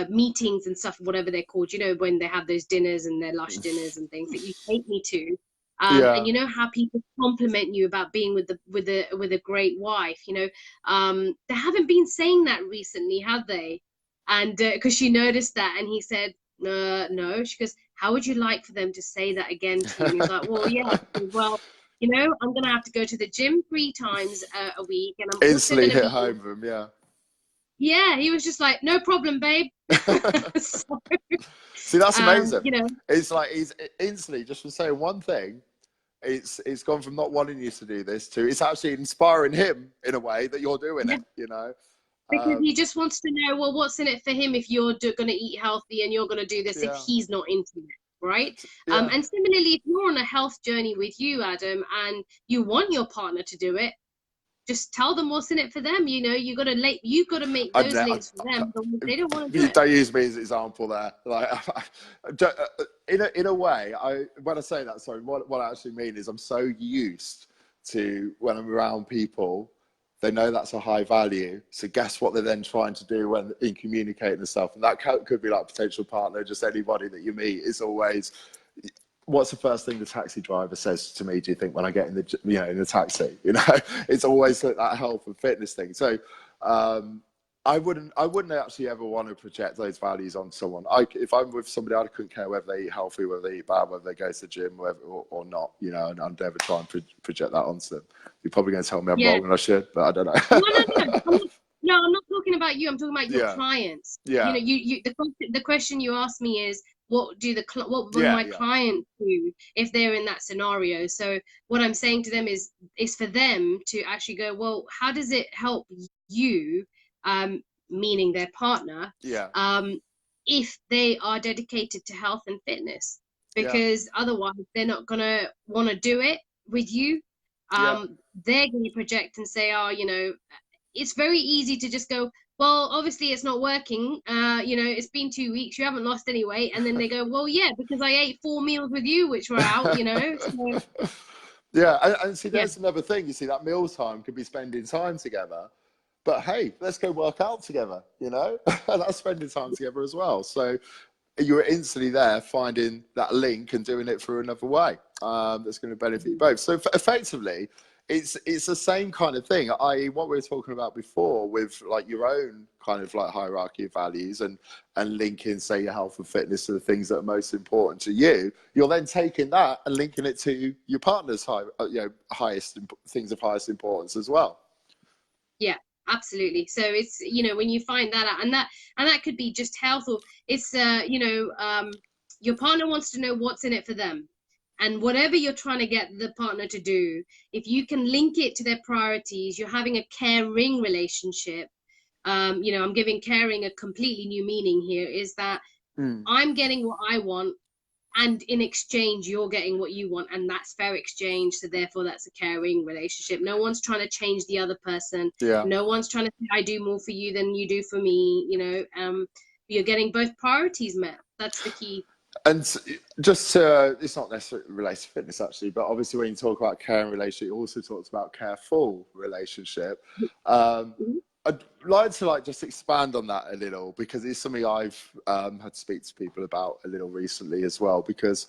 meetings and stuff, whatever they're called, when they have those dinners and their lush dinners and things that you take me to, and Yeah. how people compliment you about being with a great wife, they haven't been saying that recently, have they? And because she noticed that, and he said, no. She goes, how would you like for them to say that again to you? And he's like, well, yeah. Well, I'm going to have to go to the gym 3 times a week, and I'm also Instantly going to hit be, home with him. Yeah. yeah, he was just like, no problem, babe. So, See, that's amazing. you know, It's like he's instantly, just from saying one thing, it's gone from not wanting you to do this to it's actually inspiring him in a way that you're doing yeah, it. because he just wants to know, well, what's in it for him if you're going to eat healthy and you're going to do this if Yeah. he's not into it, right? Yeah. And similarly, if you're on a health journey with you, Adam, and you want your partner to do it, just tell them what's in it for them. You got to make those links for them. But they don't want to do You it. don't use me as an example there. Like, in a way, when I say that, sorry, what I actually mean is I'm so used to when I'm around people, they know that's a high value. So guess what they're then trying to do when in communicating and stuff, and that could be like a potential partner, just anybody that you meet. Is always, what's the first thing the taxi driver says to me, do you think, when I get in the taxi? It's always like that health and fitness thing. So I wouldn't actually ever want to project those values on someone. If I'm with somebody, I couldn't care whether they eat healthy, whether they eat bad, whether they go to the gym, or not, and I'd never try and project that onto them. You're probably going to tell me I'm wrong and I should, but I don't know. No, I'm not talking about you. I'm talking about your Yeah. clients. Yeah. The question you asked me is, what would Yeah, my yeah. clients do if they're in that scenario? So what I'm saying to them is for them to actually go, well, how does it help you, meaning their partner, Yeah. if they are dedicated to health and fitness? Yeah. Because otherwise they're not gonna want to do it with you. Yeah. They're going to project and say, oh, it's very easy to just go, well, obviously it's not working. It's been 2 weeks, you haven't lost any weight. And then they go, well, yeah, because I ate 4 meals with you, which were out, So, yeah, and see, yeah, there's another thing. You see, that meal time could be spending time together, but hey, let's go work out together. That's spending time together as well. So you're instantly there finding that link and doing it through another way that's going to benefit you both. So effectively, it's the same kind of thing, i.e. what we were talking about before with like your own kind of like hierarchy of values and linking, say, your health and fitness to the things that are most important to you. You're then taking that and linking it to your partner's highest things of highest importance as well. yeah. absolutely. So it's, you know, when you find that out, and that could be just health, or it's you know, your partner wants to know what's in it for them. And whatever you're trying to get the partner to do, if you can link it to their priorities, you're having a caring relationship. You know, I'm giving caring a completely new meaning here, is that I'm getting what I want, and in exchange you're getting what you want, and that's fair exchange. So therefore that's a caring relationship. No one's trying to change the other person. No one's trying to say I do more for you than you do for me, you know. You're getting both priorities met. That's the key. And just it's not necessarily related to fitness actually, but obviously when you talk about care and relationship, you also talked about careful relationship. I'd like to just expand on that a little, because it's something I've had to speak to people about a little recently as well. Because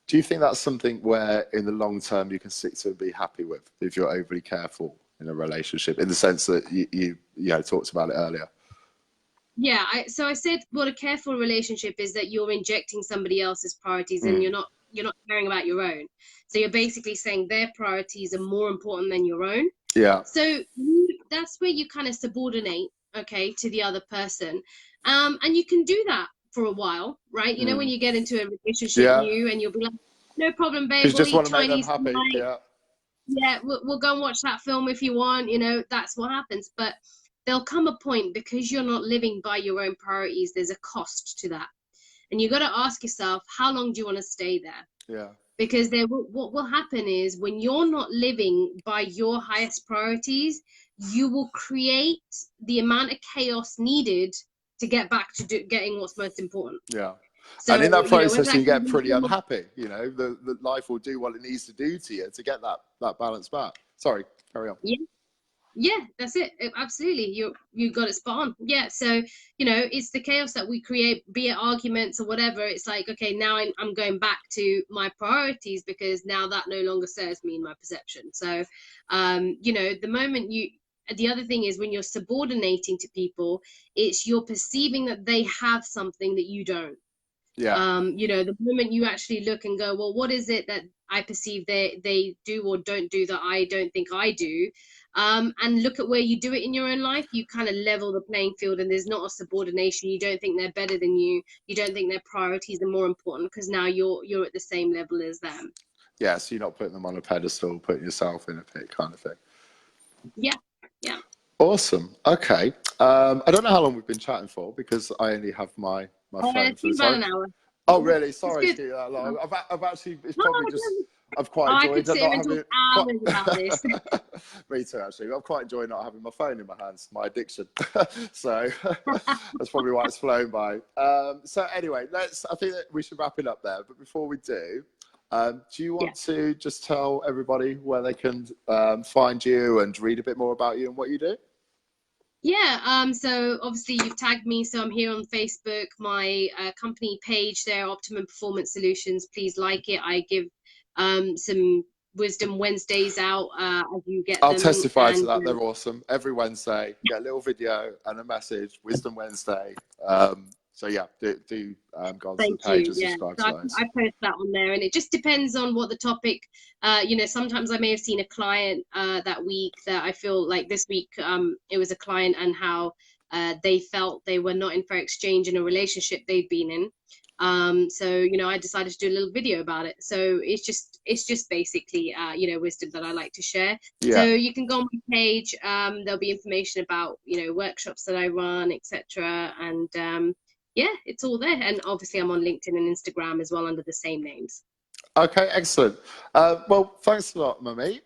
do you think that's something where in the long term you can stick to and be happy with if you're overly careful in a relationship, in the sense that you talked about it earlier? Yeah, so I said what a careful relationship is, that you're injecting somebody else's priorities and you're not caring about your own. So you're basically saying their priorities are more important than your own. Yeah. So that's where you kind of subordinate, okay, to the other person. And you can do that for a while, right? You know, when you get into a relationship new, and you'll be like, no problem, babe, we'll just eat want to Chinese make them happy. tonight. Yeah, we'll go and watch that film if you want, you know, that's what happens. But there'll come a point, because you're not living by your own priorities, there's a cost to that. And you got to ask yourself, how long do you want to stay there? Yeah. Because what will happen is, when you're not living by your highest priorities, you will create the amount of chaos needed to get back to getting what's most important. Yeah. So, and in that process, you get pretty unhappy. unhappy. You know, the life will do what it needs to do to you to get that balance back. Sorry, carry on. Yeah, that's it. Absolutely, you got it spot on. Yeah, so you know, it's the chaos that we create, be it arguments or whatever. It's like, okay, now I'm going back to my priorities, because now that no longer serves me in my perception. So, you know, the other thing is, when you're subordinating to people, it's you're perceiving that they have something that you don't. Yeah. You know, the moment you actually look and go, well, what is it that I perceive they do or don't do that I don't think I do? And look at where you do it in your own life, you kind of level the playing field, and there's not a subordination. You don't think they're better than you. You don't think their priorities are more important, because now you're at the same level as them. Yeah, so you're not putting them on a pedestal, putting yourself in a pit kind of thing. Yeah. Awesome. Okay. I don't know how long we've been chatting for, because I only have my phone for the about time. an hour. Oh, really? Sorry to keep that long. I've actually, it's probably just, I've quite enjoyed not having about this. Me too, actually. I've quite enjoyed not having my phone in my hands, my addiction. So that's probably why it's flown by. So anyway, I think that we should wrap it up there. But before we do you want to just tell everybody where they can find you and read a bit more about you and what you do? Yeah, so obviously you've tagged me, so I'm here on Facebook. My company page there, Optimum Performance Solutions. Please like it. I give some Wisdom Wednesdays out as you get them. I'll testify to that. They're awesome. Every Wednesday, get a little video and a message. Wisdom Wednesday. So yeah, do go onto the page and subscribe to those. I post that on there, and it just depends on what the topic. You know, sometimes I may have seen a client that week that I feel like this week it was a client, and how they felt they were not in fair exchange in a relationship they've been in. So you know, I decided to do a little video about it. So it's just basically you know, wisdom that I like to share. So you can go on my page. There'll be information about, you know, workshops that I run, etc. And yeah, it's all there. And obviously I'm on LinkedIn and Instagram as well under the same names. Okay, excellent. Well, thanks a lot, Manmeet.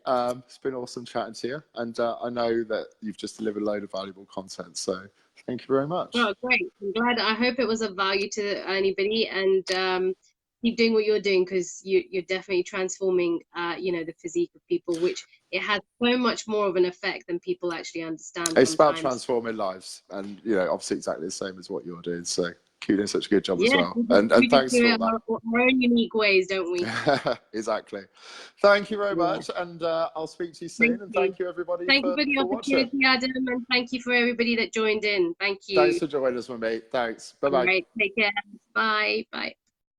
It's been awesome chatting to you. And I know that you've just delivered a load of valuable content. So thank you very much. Oh, great. I'm glad. I hope it was of value to anybody. And keep doing what you're doing, because you're definitely transforming, you know, the physique of people, which it has so much more of an effect than people actually understand. It's about transforming lives, and you know, obviously exactly the same as what you're doing. So keep doing such a good job as well. And thanks for that. Our own unique ways, don't we? Exactly. Thank you very much, and I'll speak to you soon. Thank you, everybody. Thank you for the opportunity, Adam, and thank you for everybody that joined in. Thank you. Thanks for joining us, Manmeet. Thanks. Bye bye. All right, take care. Bye. Bye.